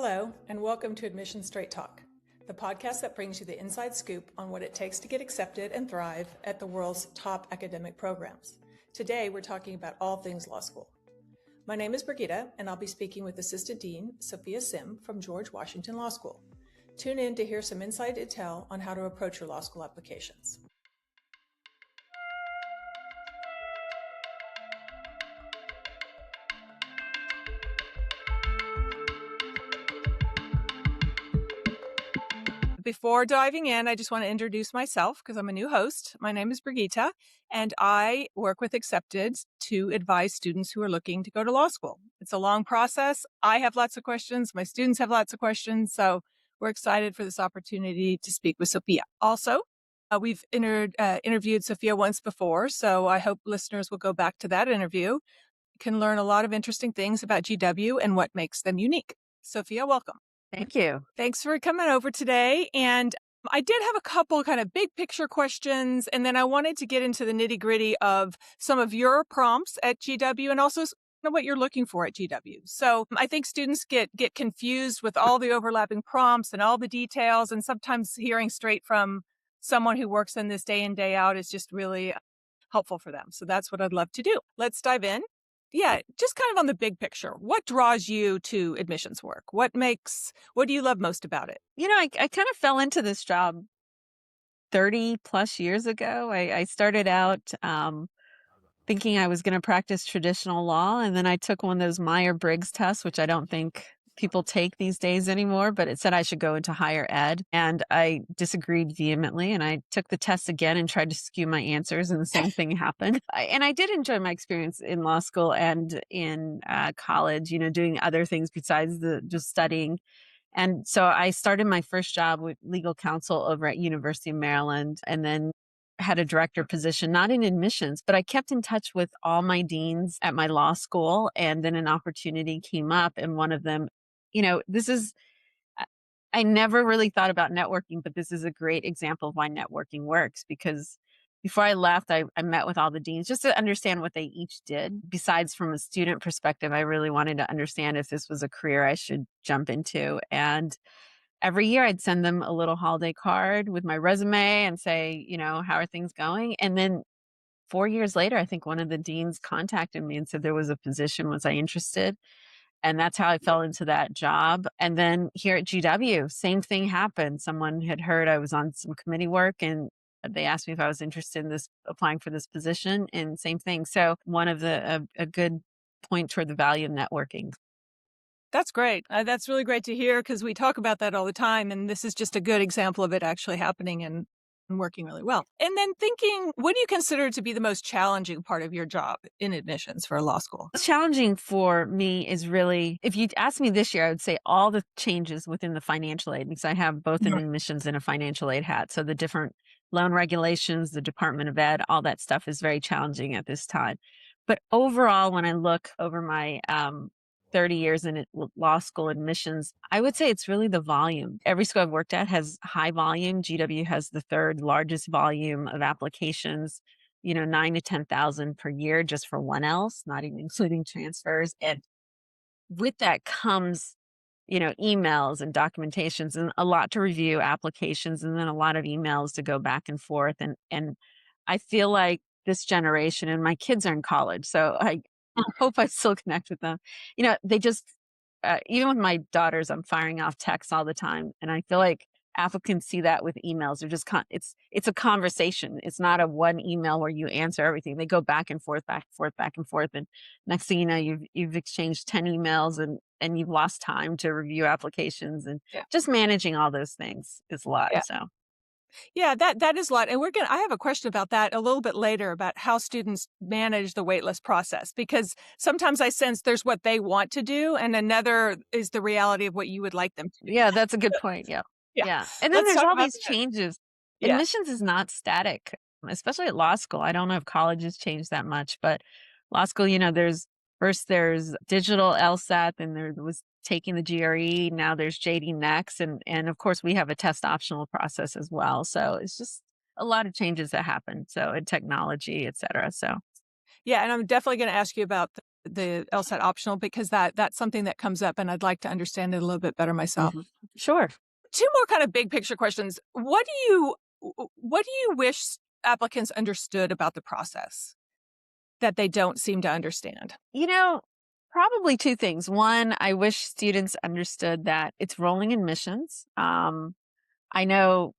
Hello, and welcome to Admission Straight Talk, the podcast that brings you the inside scoop on what it takes to get accepted and thrive at the world's top academic programs. Today, we're talking about all things law school. My name is Brigitte, and I'll be speaking with Assistant Dean Sophia Sim from George Washington Law School. Tune in to hear some inside intel on how to approach your law school applications. Before diving in, I just want to introduce myself because I'm a new host. My name is Brigitte, and I work with Accepted to advise students who are looking to go to law school. It's a long process. I have lots of questions. My students have lots of questions. So we're excited for this opportunity to speak with Sophia. Also, we've interviewed Sophia once before, so I hope listeners will go back to that interview. You can learn a lot of interesting things about GW and what makes them unique. Sophia, welcome. Thank you. Thanks for coming over today. And I did have a couple kind of big picture questions, and then I wanted to get into the nitty gritty of some of your prompts at GW and also what you're looking for at GW. So I think students get confused with all the overlapping prompts and all the details, and sometimes hearing straight from someone who works in this day in, day out is just really helpful for them. So that's what I'd love to do. Let's dive in. Yeah, just kind of on the big picture. What draws you to admissions work? What do you love most about it? You know, I kind of fell into this job 30 plus years ago. I started out thinking I was going to practice traditional law. And then I took one of those Myers-Briggs tests, which I don't think people take these days anymore, but it said I should go into higher ed. And I disagreed vehemently. And I took the test again and tried to skew my answers, and the same thing happened. And I did enjoy my experience in law school and in college, doing other things besides just studying. And so I started my first job with legal counsel over at University of Maryland, and then had a director position, not in admissions, but I kept in touch with all my deans at my law school. And then an opportunity came up, and one of them, I never really thought about networking, but this is a great example of why networking works, because before I left, I met with all the deans just to understand what they each did. Besides, from a student perspective, I really wanted to understand if this was a career I should jump into. And every year I'd send them a little holiday card with my resume and say, how are things going? And then 4 years later, I think one of the deans contacted me and said there was a position. Was I interested? And that's how I fell into that job. And then here at GW, same thing happened. Someone had heard I was on some committee work, and they asked me if I was interested in applying for this position, and same thing. So one of a good point toward the value of networking. That's great. That's really great to hear, because we talk about that all the time. And this is just a good example of it actually happening and working really well. And then thinking, what do you consider to be the most challenging part of your job in admissions for a law school? What's challenging for me is really, if you asked me this year, I would say all the changes within the financial aid, because I have both an admissions and a financial aid hat. So the different loan regulations, the Department of Ed, all that stuff is very challenging at this time. But overall, when I look over my 30 years in law school admissions, I would say it's really the volume. Every school I've worked at has high volume. GW has the third largest volume of applications, 9 to 10,000 per year just for 1Ls, not even including transfers. And with that comes, emails and documentations, and a lot to review, applications, and then a lot of emails to go back and forth. And I feel like this generation, and my kids are in college, so I hope I still connect with them. They just, even with my daughters, I'm firing off texts all the time. And I feel like applicants see that with emails. They're just, it's a conversation. It's not a one email where you answer everything. They go back and forth, back and forth, back and forth. And next thing you know, you've exchanged 10 emails and you've lost time to review applications, and just managing all those things is a lot. Yeah. So. Yeah, that is a lot. And I have a question about that a little bit later, about how students manage the waitlist process, because sometimes I sense there's what they want to do, and another is the reality of what you would like them to do. Yeah, that's a good point. Yeah. Yeah. And then Let's there's talk all about these that. changes. Yeah. Admissions is not static, especially at law school. I don't know if college has changed that much, but law school, there's digital LSAT, and there was taking the GRE. Now there's JD Next. And of course we have a test optional process as well. So it's just a lot of changes that happen. So in technology, et cetera. So. Yeah. And I'm definitely going to ask you about the LSAT optional because that's something that comes up and I'd like to understand it a little bit better myself. Mhm. Sure. Two more kind of big picture questions. What do you wish applicants understood about the process that they don't seem to understand? You know, probably two things. One, I wish students understood that it's rolling admissions. I know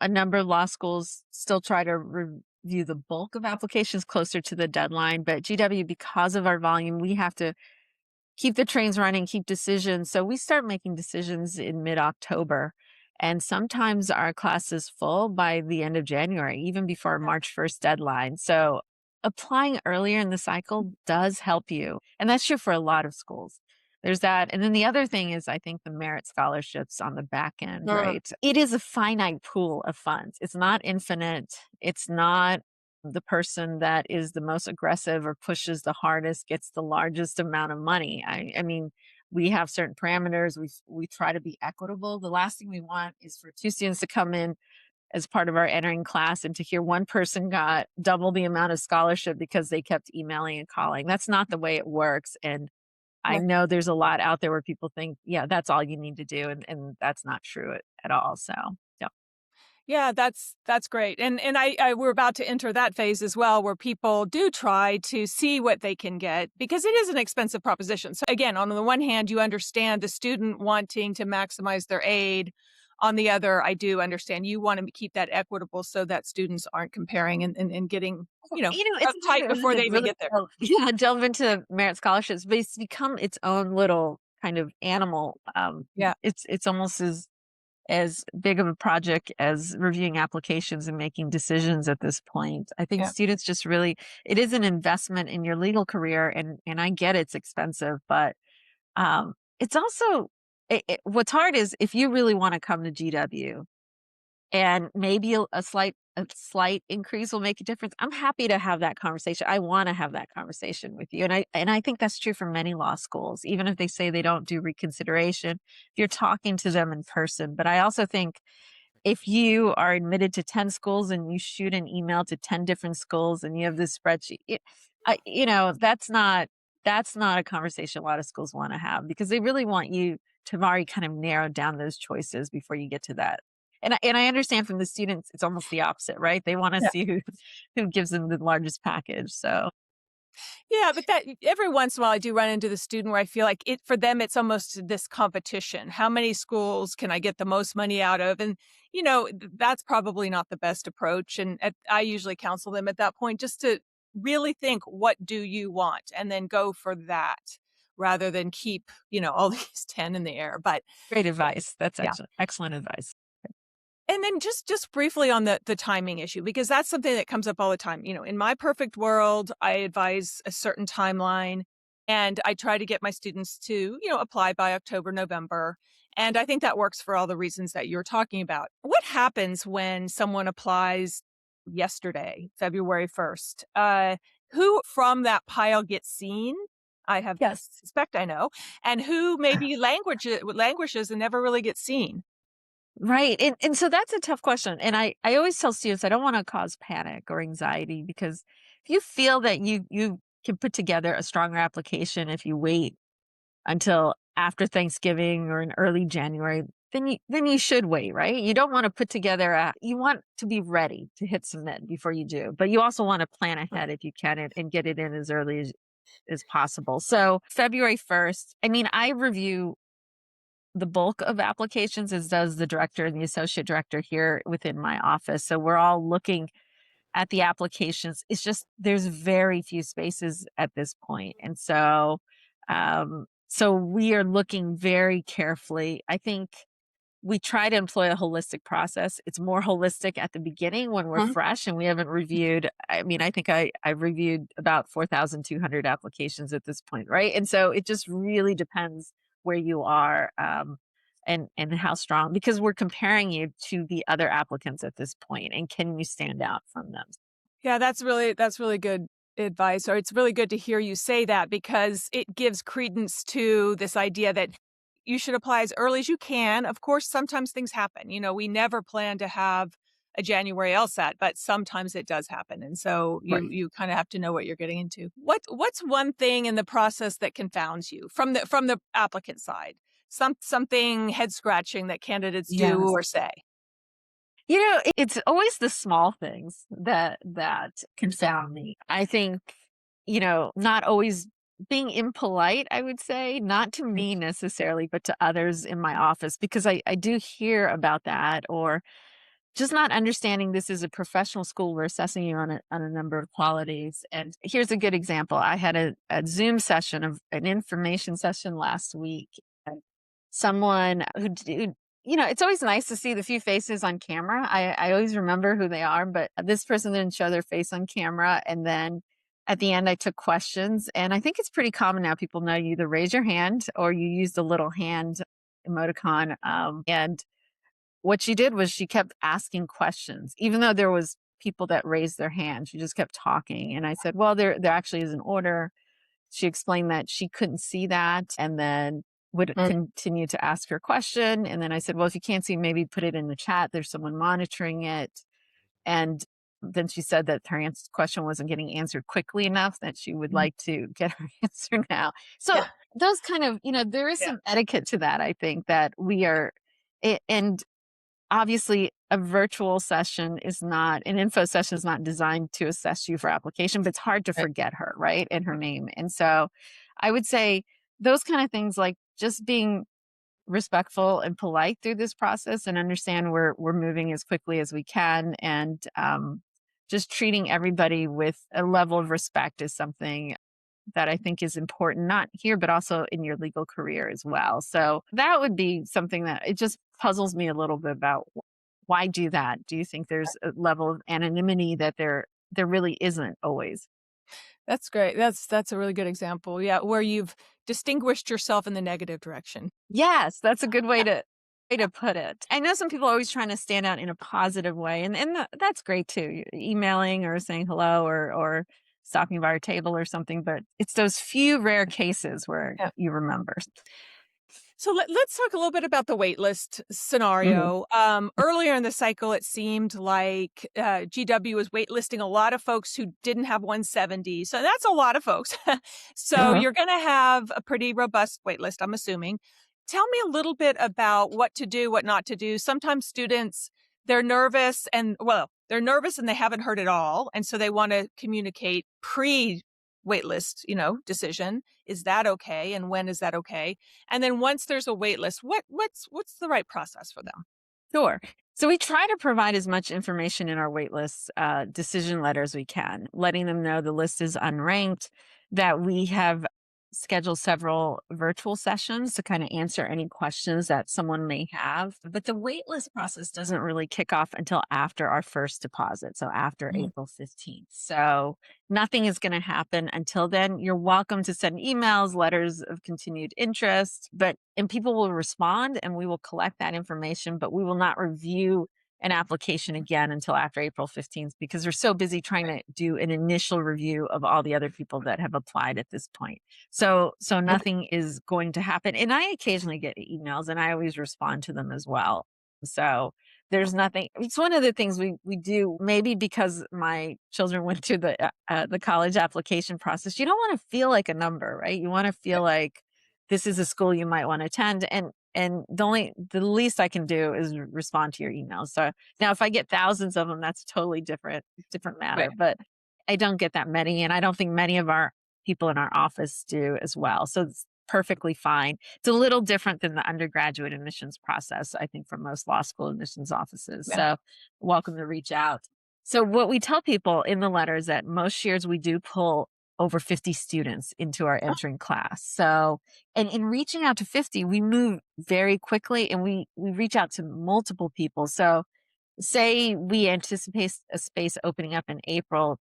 a number of law schools still try to review the bulk of applications closer to the deadline, but GW, because of our volume, we have to keep the trains running, keep decisions. So we start making decisions in mid-October. And sometimes our class is full by the end of January, even before Yeah. March 1st deadline. So applying earlier in the cycle does help you. And that's true for a lot of schools. There's that. And then the other thing is, I think the merit scholarships on the back end, Mm, right? It is a finite pool of funds. It's not infinite. It's not the person that is the most aggressive or pushes the hardest gets the largest amount of money. I mean, we have certain parameters. We try to be equitable. The last thing we want is for two students to come in as part of our entering class and to hear one person got double the amount of scholarship because they kept emailing and calling. That's not the way it works. And I right. know there's a lot out there where people think, yeah, that's all you need to do. And that's not true at all. So, yeah. Yeah, that's great. And I we're about to enter that phase as well where people do try to see what they can get because it is an expensive proposition. So again, on the one hand, you understand the student wanting to maximize their aid. On the other, I do understand you want to keep that equitable so that students aren't comparing and getting, It's uptight hard before to they even really get there. delve into merit scholarships, but it's become its own little kind of animal. Yeah, It's almost as big of a project as reviewing applications and making decisions at this point. I think yeah. students just really it is an investment in your legal career, and I get it's expensive, but it's also what's hard is if you really want to come to GW and maybe a slight increase will make a difference. I'm happy to have that conversation. I want to have that conversation with you. And I think that's true for many law schools, even if they say they don't do reconsideration, if you're talking to them in person. But I also think if you are admitted to 10 schools and you shoot an email to 10 different schools and you have this spreadsheet, that's not a conversation a lot of schools want to have because they really want you to have already kind of narrowed down those choices before you get to that. And I understand from the students, it's almost the opposite, right? They want to see who gives them the largest package. So Yeah, but that every once in a while I do run into the student where I feel like it for them it's almost this competition. How many schools can I get the most money out of? And that's probably not the best approach. And I usually counsel them at that point just to really think, what do you want, and then go for that rather than keep all these 10 in the air. But great advice. That's yeah. excellent advice. And then just briefly on the timing issue, because that's something that comes up all the time. In my perfect world, I advise a certain timeline and I try to get my students to, apply by October, November. And I think that works for all the reasons that you're talking about. What happens when someone applies yesterday, February 1st? Who from that pile gets seen? I Yes. suspect I know. And who maybe languishes and never really gets seen? Right. And so that's a tough question. And I always tell students I don't want to cause panic or anxiety because if you feel that you can put together a stronger application if you wait until after Thanksgiving or in early January, then you should wait, right? You don't want to put together you want to be ready to hit submit before you do, but you also want to plan ahead if you can and get it in as early as possible. So February 1st, I mean, I review the bulk of applications as does the director and the associate director here within my office. So we're all looking at the applications. It's just there's very few spaces at this point. And so we are looking very carefully. I think we try to employ a holistic process. It's more holistic at the beginning when we're Mhm. fresh and we haven't reviewed. I mean, I think I've reviewed about 4,200 applications at this point, right? And so it just really depends where you are and how strong, because we're comparing you to the other applicants at this point, and can you stand out from them? Yeah, that's really good advice, or it's really good to hear you say that because it gives credence to this idea that you should apply as early as you can. Of course, sometimes things happen. We never plan to have a January LSAT, but sometimes it does happen. And so Right. you kind of have to know what you're getting into. What's one thing in the process that confounds you from the applicant side? Something head scratching that candidates do Yes. or say. It's always the small things that confound me. I think, not always being impolite, I would say, not to Mm. me necessarily, but to others in my office, because I do hear about that, or just not understanding this is a professional school. We're assessing you on a number of qualities. And here's a good example. I had a Zoom session of an information session last week. And someone it's always nice to see the few faces on camera. I always remember who they are, but this person didn't show their face on camera. And then at the end, I took questions. And I think it's pretty common now. People know you either raise your hand or you use the little hand emoticon. And what she did was she kept asking questions, even though there was people that raised their hand. She just kept talking. And I said, well, there actually is an order. She explained that she couldn't see that, and then would continue to ask her question. And then I said, well, if you can't see, maybe put it in the chat. There's someone monitoring it. And then she said that her question wasn't getting answered quickly enough, that she would Mhm. like to get her answer now. So Yeah. those kind of, there is Yeah. some etiquette to that, I think, that we are, and obviously a virtual session is not an info session is not designed to assess you for application, but it's hard to Right. forget her, right? And her name. And so I would say those kind of things, like just being respectful and polite through this process, and understand we're moving as quickly as we can, and just treating everybody with a level of respect is something that I think is important, not here, but also in your legal career as well. So that would be something that it just puzzles me a little bit about, why do that? Do you think there's a level of anonymity that there really isn't always? That's great. That's a really good example. Yeah, where you've distinguished yourself in the negative direction. Yes, that's a good way to put it. I know some people are always trying to stand out in a positive way, and that's great too. Emailing or saying hello, or stopping by our table or something, but it's those few rare cases where Yeah. you remember. So let's talk a little bit about the waitlist Mhm. scenario. Earlier in the cycle, it seemed like GW was waitlisting a lot of folks who didn't have 170. So that's a lot of folks. So Uh-huh. you're going to have a pretty robust waitlist, I'm assuming. Tell me a little bit about what to do, what not to do. Sometimes students, they're nervous and they haven't heard it all. And so they want to communicate pre waitlist, decision. Is that okay? And when is that okay? And then once there's a wait list, what's the right process for them? Sure. So we try to provide as much information in our waitlist decision letter as we can, letting them know the list is unranked, that we have scheduled several virtual sessions to kind of answer any questions that someone may have. But the waitlist process doesn't really kick off until after our first deposit, so after Mhm. April 15th. So nothing is going to happen until then. You're welcome to send emails, letters of continued interest, and people will respond, and we will collect that information, but we will not review an application again until after April 15th, because we're so busy trying to do an initial review of all the other people that have applied at this point. So Okay. nothing is going to happen. And I occasionally get emails, and I always respond to them as well. So there's nothing. It's one of the things we do, maybe because my children went through the college application process. You don't want to feel like a number, right? You want to feel like this is a school you might want to attend. And the least I can do is respond to your emails. So now if I get thousands of them, that's totally different Right. matter. But I don't get that many, and I don't think many of our people in our office do as well. So it's perfectly fine. It's a little different than the undergraduate admissions process, I think, for most law school admissions offices. Yeah. So welcome to reach out. So what we tell people in the letter is that most years we do pull over 50 students into our Oh, entering class. So, and in reaching out to 50, we move very quickly, and we reach out to multiple people. So say we anticipate a space opening up in April,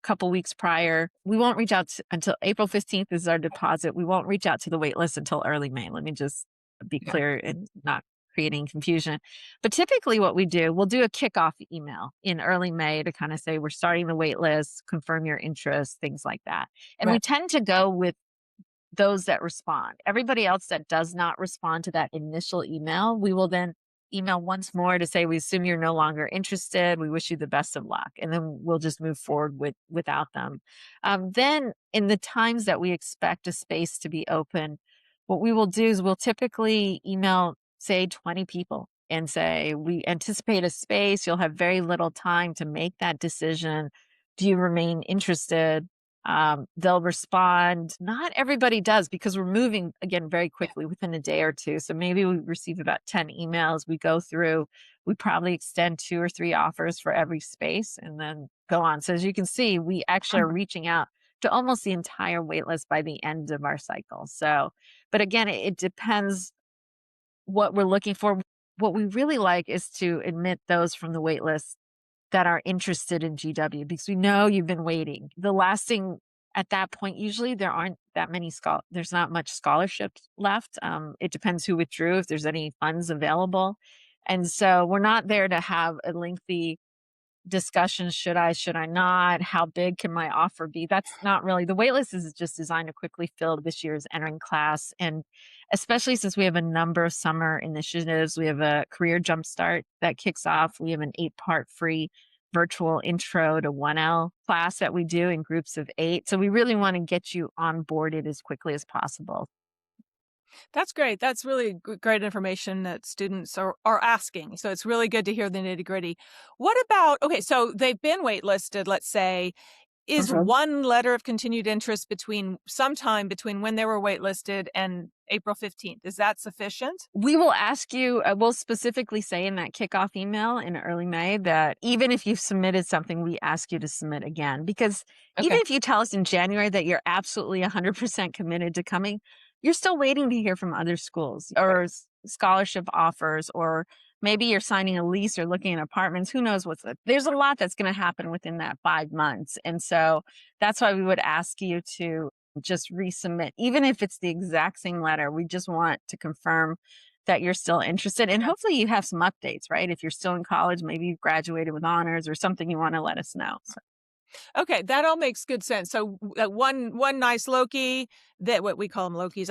couple weeks prior. We won't reach out until April 15th is our deposit. We won't reach out to the wait list until early May. Let me just be yeah. clear and not creating confusion. But typically what we do, we'll do a kickoff email in early May to kind of say we're starting the wait list, confirm your interest, things like that. And we Right. tend to go with those that respond. Everybody else that does not respond to that initial email, we will then email once more to say, we assume you're no longer interested. We wish you the best of luck. And then we'll just move forward without them. Then in the times that we expect a space to be open, what we will do is we'll typically email, say, 20 people and say, we anticipate a space. You'll have very little time to make that decision. Do you remain interested? They'll respond. Not everybody does because we're moving again very Yeah. quickly within a day or two. So maybe we receive about 10 emails. We go through, we probably extend 2 or 3 offers for every space and then go on. So as you can see, we actually are Mhm. reaching out to almost the entire wait list by the end of our cycle. So, but again, it depends what we're looking for. What we really like is to admit those from the wait list that are interested in GW because we know you've been waiting. The last thing at that point, usually there aren't that many there's not much scholarships left. It depends who withdrew, if there's any funds available. And so we're not there to have a lengthy discussion. Should I not? How big can my offer be? That's not really the waitlist is just designed to quickly fill this year's entering class. And especially since we have a number of summer initiatives, we have a career jumpstart that kicks off. We have an 8-part free virtual intro to 1L class that we do in groups of 8. So we really want to get you onboarded as quickly as possible. That's great. That's really great information that students are asking. So it's really good to hear the nitty gritty. What about, okay, so they've been waitlisted, let's say. Is one letter of continued interest between sometime between when they were waitlisted and April 15th? Is that sufficient? We will ask you, we'll specifically say in that kickoff email in early May that even if you've submitted something, we ask you to submit again. Because even Okay. if you tell us in January that you're absolutely 100% committed to coming, you're still waiting to hear from other schools Right. or scholarship offers, or maybe you're signing a lease or looking at apartments. Who knows there's a lot that's going to happen within that 5 months. And so that's why we would ask you to just resubmit, even if it's the exact same letter. We just want to confirm that you're still interested. And Yeah. hopefully you have some updates, right? If you're still in college, maybe you've graduated with honors or something you want to let us know. So, Okay, that all makes good sense. So one nice Loki that what we call them Lokis,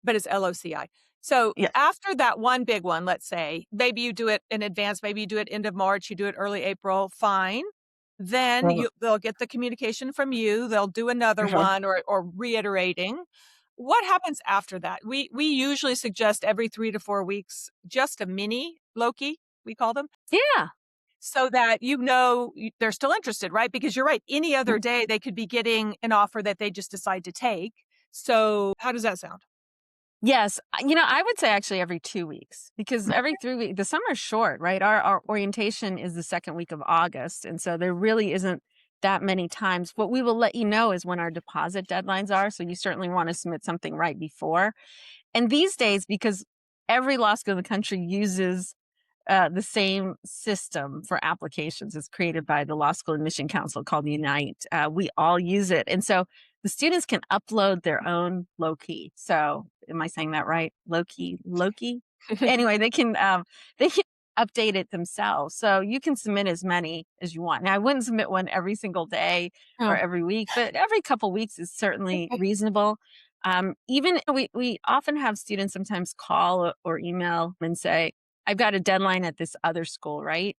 but it's LOCI. So yes. after that one big one, let's say, maybe you do it in advance, maybe you do it end of March, you do it early April, fine. Then Well, they'll get the communication from you. They'll do another uh-huh. one or reiterating. What happens after that? We usually suggest every 3 to 4 weeks, just a mini Loki, we call them, Yeah. so that they're still interested, right? Because you're right, any other day they could be getting an offer that they just decide to take. So how does that sound? Yes, I would say actually every 2 weeks because every 3 weeks, the summer's short, right? Our orientation is the second week of August, and so there really isn't that many times. What we will let you know is when our deposit deadlines are, so you certainly wanna submit something right before. And these days, because every law school in the country uses the same system for applications. It's created by the Law School Admission Council called Unite. We all use it. And so the students can upload their own low key. So am I saying that right? Low key? Anyway, they can update it themselves. So you can submit as many as you want. Now I wouldn't submit one every single day or Oh, every week, but every couple weeks is certainly okay. reasonable. Even we often have students sometimes call or email and say, I've got a deadline at this other school, right?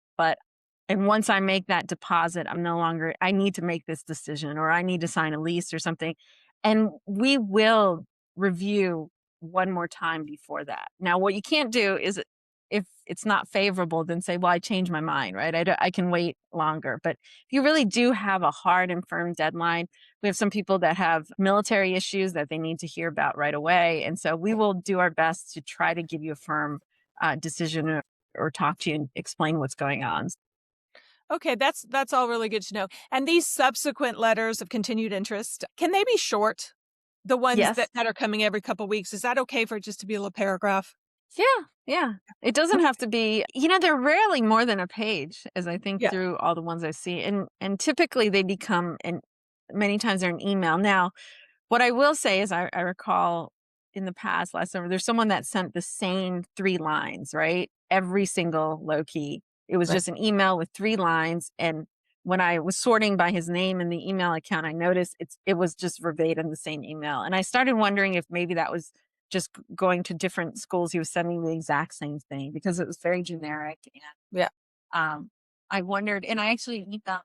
And once I make that deposit, I need to make this decision or I need to sign a lease or something. And we will review one more time before that. Now, what you can't do is if it's not favorable, then say, well, I changed my mind, right? I can wait longer. But if you really do have a hard and firm deadline, we have some people that have military issues that they need to hear about right away. And so we will do our best to try to give you a firm decision or talk to you and explain what's going on. Okay, that's all really good to know. And these subsequent letters of continued interest, can they be short? The ones Yes. that are coming every couple weeks, is that okay for it just to be a little paragraph? Yeah. Yeah. It doesn't have to be, they're rarely more than a page as I think Yeah. through all the ones I see. And typically they become and many times they're an email. Now, what I will say is I recall in the past last summer, there's someone that sent the same 3 lines, right? Every single low key. It was Right. just an email with 3 lines. And when I was sorting by his name in the email account, I noticed it was just verbatim the same email. And I started wondering if maybe that was just going to different schools. He was sending the exact same thing because it was very generic. And Yeah. I wondered, and I actually emailed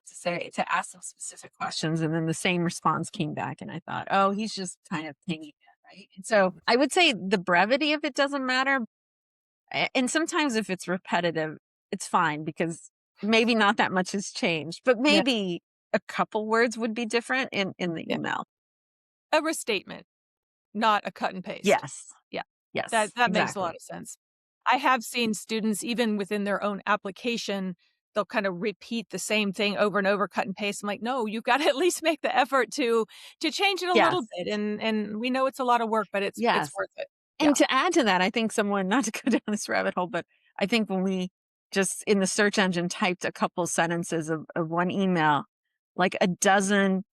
to ask some specific questions, and then the same response came back, and I thought, oh, he's just kind of pinging it, right? And so I would say the brevity of it doesn't matter, and sometimes if it's repetitive, it's fine because maybe not that much has changed, but Yeah. maybe a couple words would be different in the Yeah. email. A restatement, not a cut and paste. Yes, Yeah. yes, That makes a lot exactly. of sense. I have seen students even within their own application, they'll kind of repeat the same thing over and over, cut and paste. I'm like, "No, you've gotta at least make the effort to change it a little Yes, bit." And we know it's a lot of work, but it's yes. worth it. Yeah. And to add to that, I think someone, not to go down this rabbit hole, but I think when we just in the search engine typed a couple sentences of one email, like a dozen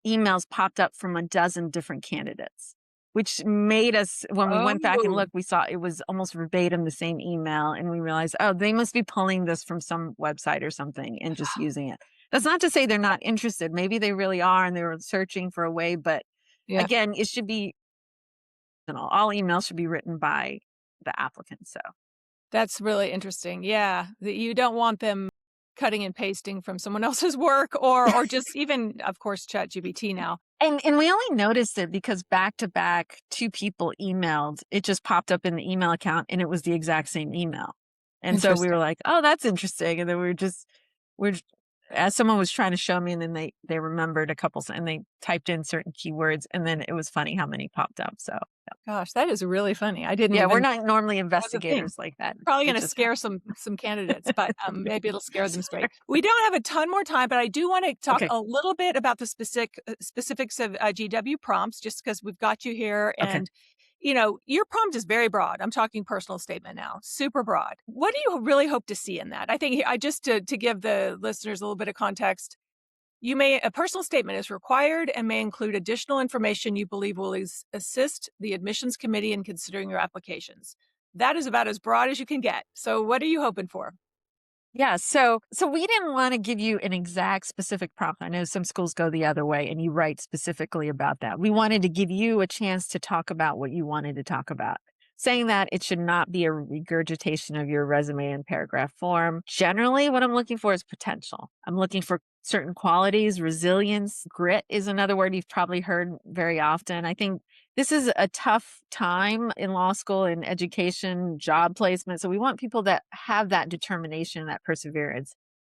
emails popped up from a dozen different candidates, which made us, when we went back and Oh, looked, we saw it was almost verbatim the same email. And we realized, oh, they must be pulling this from some website or something and just using it. That's not to say they're not interested. Maybe they really are and they were searching for a way, but yeah. again, it should be, all emails should be written by the applicant. So That's really interesting. Yeah, that you don't want them cutting and pasting from someone else's work or just even, of course, ChatGPT now. and we only noticed it because back to back, two people emailed. It just popped up in the email account, and it was the exact same email. And so we were Interesting. like, "Oh, that's interesting." And then we're as someone was trying to show me, and then they remembered a couple, and they typed in certain keywords, and then it was funny how many popped up. So Gosh, that is really funny. I didn't yeah, we're even not normally that was a thing. investigators like that. Probably It gonna just scare happened. some candidates, but, maybe it'll scare them straight. We don't have a ton more time, but I do wanna talk Okay, a little bit about the specifics of, GW prompts just because 'cause we've got you here okay. and, your prompt is very broad. I'm talking personal statement now, super broad. What do you really hope to see in that? I think I just to give the listeners a little bit of context, a personal statement is required and may include additional information you believe will assist the admissions committee in considering your applications. That is about as broad as you can get. So what are you hoping for? Yeah, so we didn't want to give you an exact specific prompt. I know some schools go the other way and you write specifically about that. We wanted to give you a chance to talk about what you wanted to talk about. Saying that it should not be a regurgitation of your resume in paragraph form. Generally, what I'm looking for is potential. I'm looking for certain qualities, resilience, grit is another word you've probably heard very often. I think this is a tough time in law school, in education, job placement. So we want people that have that determination, that perseverance.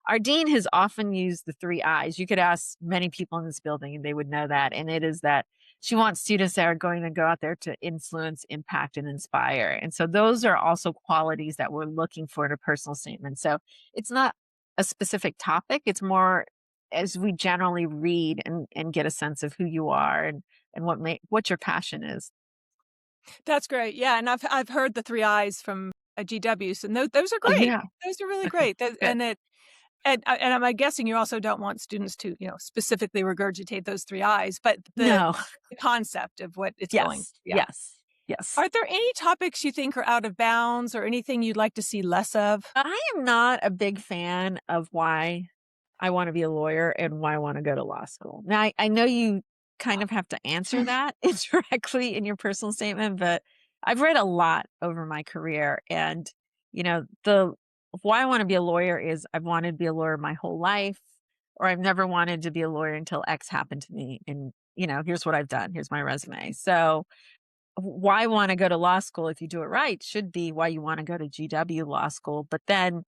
Our dean has often used the three I's. You could ask many people in this building and they would know that. And it is that she wants students that are going to go out there to influence, impact, and inspire. And so those are also qualities that we're looking for in a personal statement. So it's not a specific topic. It's more as we generally read and get a sense of who you are and what your passion is. That's great. Yeah, and I've heard the 3 I's from a GWs, and those are Oh, great. yeah. Those are really Okay, great. That good. and I'm guessing you also don't want students to, specifically regurgitate those 3 I's, but the No. the concept of what it's going Yes, yeah. yes, yes. Are there any topics you think are out of bounds or anything you'd like to see less of? I am not a big fan of why I wanna be a lawyer and why I wanna go to law school. Now, I know you kind of have to answer that indirectly in your personal statement, but I've read a lot over my career and, the why I wanna be a lawyer is I've wanted to be a lawyer my whole life, or I've never wanted to be a lawyer until X happened to me, and, here's what I've done, here's my resume. So why wanna go to law school if you do it right should be why you wanna go to GW Law School, but then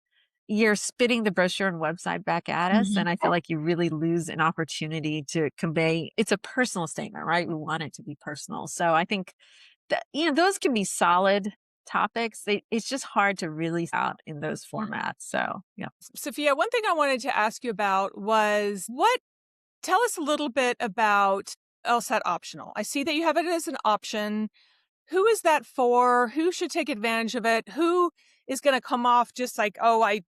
you're spitting the brochure and website back at us, Mhm. and I feel like you really lose an opportunity to convey it's a personal statement, right? We want it to be personal. So I think that, those can be solid topics. It's just hard to really out in those formats. So, yeah. Sophia, one thing I wanted to ask you about was tell us a little bit about LSAT-optional. I see that you have it as an option. Who is that for? Who should take advantage of it? Who is gonna come off just like, "Oh, I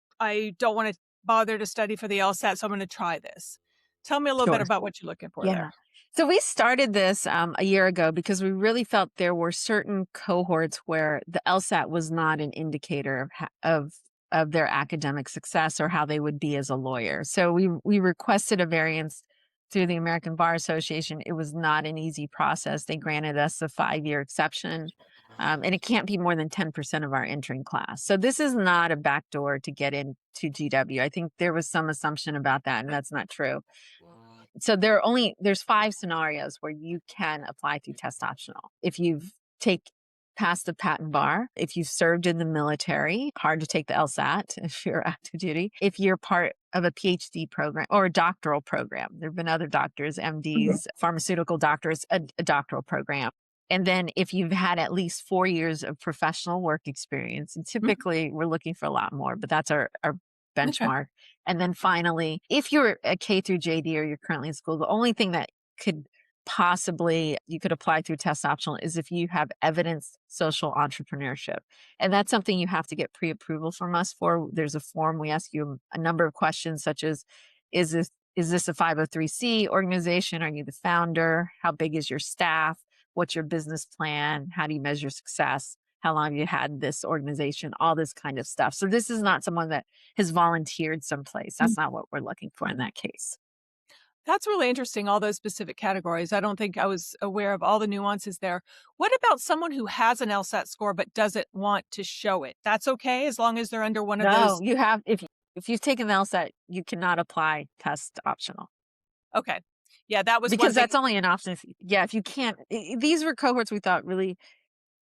don't wanna bother to study for the LSAT, so I'm gonna try this." Tell me a little bit Sure. about what you're looking for Yeah. there. So we started this a year ago because we really felt there were certain cohorts where the LSAT was not an indicator of their academic success or how they would be as a lawyer. So we requested a variance through the American Bar Association. It was not an easy process. They granted us a 5-year exception. And it can't be more than 10% of our entering class. So this is not a backdoor to get into GW. I think there was some assumption about that, and that's not true. So there's 5 scenarios where you can apply through test optional. If you've take passed the patent bar, if you've served in the military, hard to take the LSAT if you're active duty, if you're part of a PhD program or a doctoral program. There have been other doctors, MDs, pharmaceutical doctors, a doctoral program. And then if you've had at least 4 years of professional work experience, and Mhm. typically we're looking for a lot more, but that's our Okay. benchmark. And then finally, if you're a K through JD or you're currently in school, the only thing that could possibly you could apply through test optional is if you have evidence social entrepreneurship. And that's something you have to get pre-approval from us for. There's a form. We ask you a number of questions such as, is this a 503c organization? Are you the founder? How big is your staff? What's your business plan? How do you measure success? How long have you had this organization? All this kind of stuff. So this is not someone that has volunteered someplace. That's not what we're looking for in that case. That's really interesting, all those specific categories. I don't think I was aware of all the nuances there. What about someone who has an LSAT score but doesn't want to show it? That's okay as long as they're under one of No, those. you have if you've taken the LSAT, you cannot apply test optional Okay. Yeah, that was one because thing. that's only an option. If you can't, these were cohorts we thought really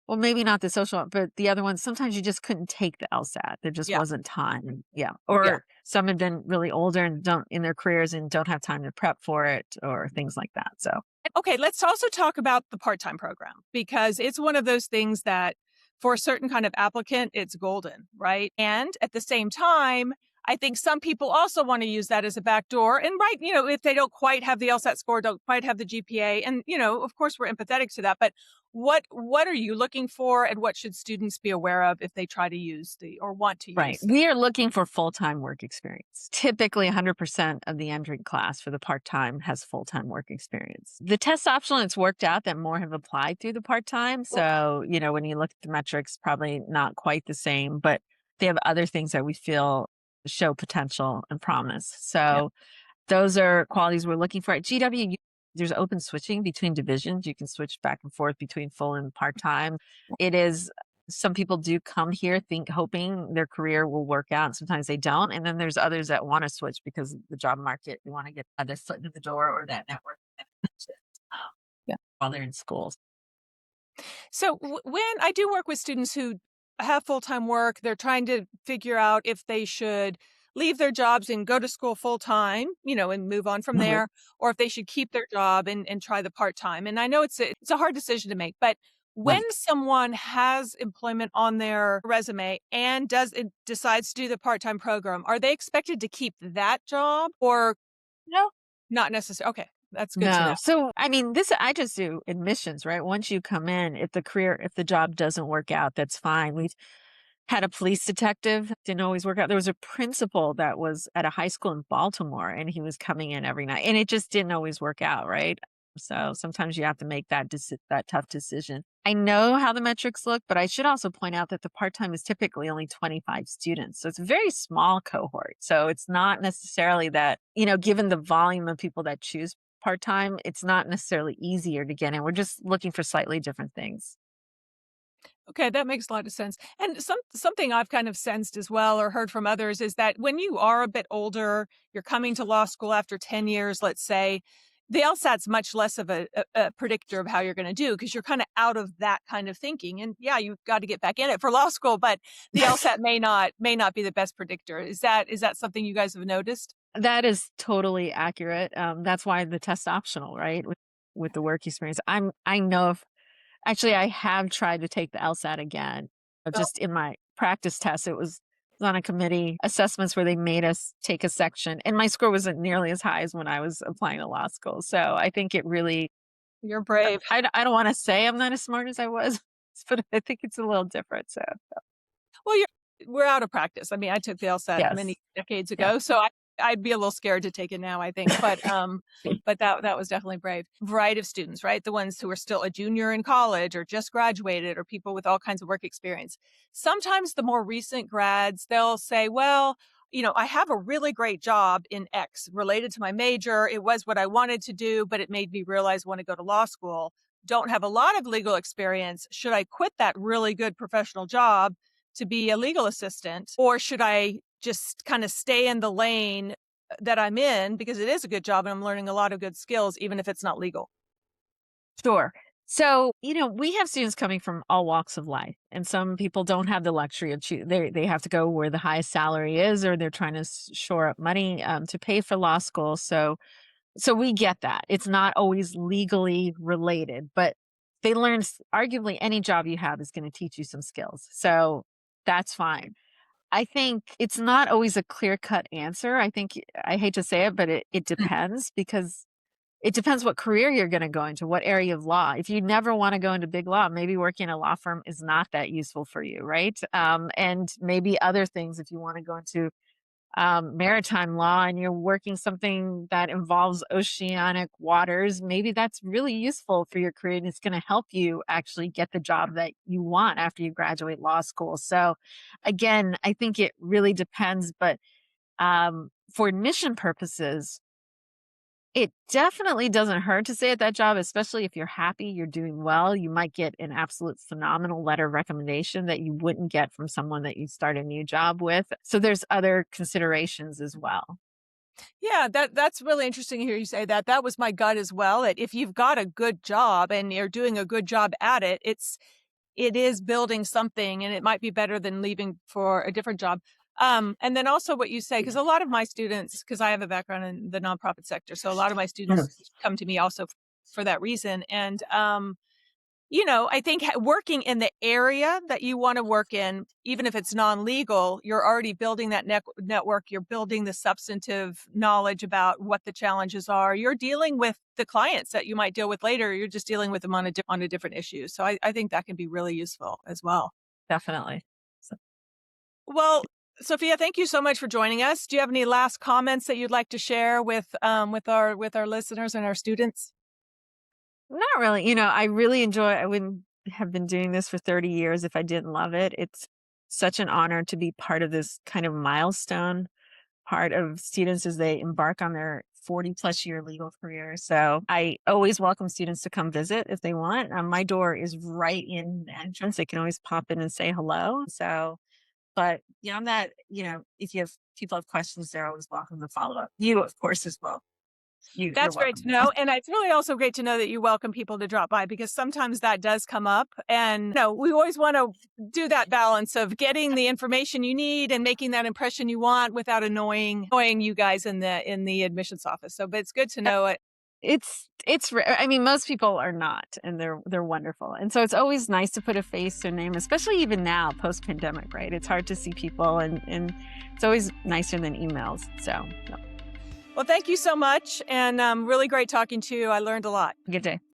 well, maybe not the social, but the other ones. Sometimes you just couldn't take the LSAT. There just Yeah. wasn't time. Yeah, Yeah. or some have been really older and don't in their careers and don't have time to prep for it or things like that. So Okay, let's also talk about the part-time program because it's one of those things that for a certain kind of applicant, it's golden, right? And at the same time, I think some people also want to use that as a backdoor. And right, if they don't quite have the LSAT score, don't quite have the GPA, and of course we're empathetic to that. But what are you looking for, and what should students be aware of if they try to use the or want to right. use? We are looking for full-time work experience. Typically 100% of the entering class for the part-time has full-time work experience. The test optional, it's worked out that more have applied through the part-time. So, when you look at the metrics, probably not quite the same, but they have other things that we feel show potential and promise. Yeah. So those are qualities we're looking for. At GW, there's open switching between divisions. You can switch back and forth between full and part-time. It is some people do come here hoping their career will work out, and sometimes they don't. And then there's others that want to switch because the job market, they want to get their foot in the door or that network Yeah. while they're in schools. So when I do work with students who have full-time work, they're trying to figure out if they should leave their jobs and go to school full-time, and move on from there, or if they should keep their job and try the part-time. And I know it's a hard decision to make, but when Right. someone has employment on their resume and decides to do the part-time program, are they expected to keep that job or No. not necessarily? Okay, that's good to know. No. So, I mean, I just do admissions, right? Once you come in, if the job doesn't work out, that's fine. We've had a police detective, didn't always work out. There was a principal that was at a high school in Baltimore and he was coming in every night and it just didn't always work out, right? So sometimes you have to make that tough decision. I know how the metrics look, but I should also point out that the part-time is typically only 25 students. So it's a very small cohort. So it's not necessarily that, given the volume of people that choose part-time, it's not necessarily easier to get in. We're just looking for slightly different things. Okay, that makes a lot of sense. And something I've kind of sensed as well or heard from others is that when you are a bit older, you're coming to law school after 10 years, let's say, the LSAT's much less of a predictor of how you're going to do because you're kind of out of that kind of thinking. And yeah, you've got to get back in it for law school, but the LSAT may not be the best predictor. Is that something you guys have noticed? That is totally accurate. That's why the test optional, right? With the work experience. I know if actually I have tried to take the LSAT again, but Oh, just in my practice test, it was on a committee assessments where they made us take a section and my score wasn't nearly as high as when I was applying to law school. So I think it really, you're brave. I don't want to say I'm not as smart as I was, but I think it's a little different. So Well, we're out of practice. I mean, I took the LSAT many yes. decades Yeah. ago, so I'd be a little scared to take it now, I think. But that was definitely brave. Variety of students, right? The ones who are still a junior in college or just graduated or people with all kinds of work experience. Sometimes the more recent grads, they'll say, well, I have a really great job in X related to my major. It was what I wanted to do, but it made me realize I want to go to law school. don't have a lot of legal experience, should I quit that really good professional job to be a legal assistant? Or should I just kind of stay in the lane that I'm in because it is a good job and I'm learning a lot of good skills, even if it's not legal? Sure. So, we have students coming from all walks of life, and some people don't have the luxury of they have to go where the highest salary is, or they're trying to shore up money to pay for law school. So we get that it's not always legally related, but they learn. Arguably, any job you have is going to teach you some skills, so that's fine. I think it's not always a clear cut answer. I think I hate to say it, but it depends because it depends what career you're going to go into, what area of law. If you never want to go into big law, maybe working in a law firm is not that useful for you, right? And maybe other things, if you want to go into maritime law and you're working something that involves oceanic waters, maybe that's really useful for your career and it's going to help you actually get the job that you want after you graduate law school. So, again, I think it really depends, but for admission purposes, it definitely doesn't hurt to stay at that job, especially if you're happy, you're doing well. You might get an absolute phenomenal letter of recommendation that you wouldn't get from someone that you start a new job with. So there's other considerations as well. Yeah, that's really interesting to hear you say that. That was my gut as well. That if you've got a good job and you're doing a good job at it, it is building something, and it might be better than leaving for a different job. And then also what you say, because a lot of my students, because I have a background in the nonprofit sector, so a lot of my Mhm. students come to me also for that reason. And I think working in the area that you want to work in, even if it's non-legal, you're already building that network. You're building the substantive knowledge about what the challenges are. You're dealing with the clients that you might deal with later. You're just dealing with them on a different issue. So I think that can be really useful as well. Definitely. So, Well, Sophia, thank you so much for joining us. Do you have any last comments that you'd like to share with our listeners and our students? not really. I really I wouldn't have been doing this for 30 years if I didn't love it. It's such an honor to be part of this kind of milestone part of students as they embark on their 40 plus year legal career. So I always welcome students to come visit if they want. My door is right in the entrance. They can always pop in and say hello. So, but beyond that, if people have questions, they're always welcome to follow up. You, of course, as well. You're That's great welcome. to know. And it's really also great to know that you welcome people to drop by because sometimes that does come up. And we always want to do that balance of getting the information you need and making that impression you want without annoying you guys in the admissions office. So, but it's good to know it. I mean, most people are not, and they're wonderful. And so it's always nice to put a face to a name, especially even now, post pandemic, right? It's hard to see people and it's always nicer than emails. So no. Well, thank you so much. And really great talking to you. I learned a lot. Good day.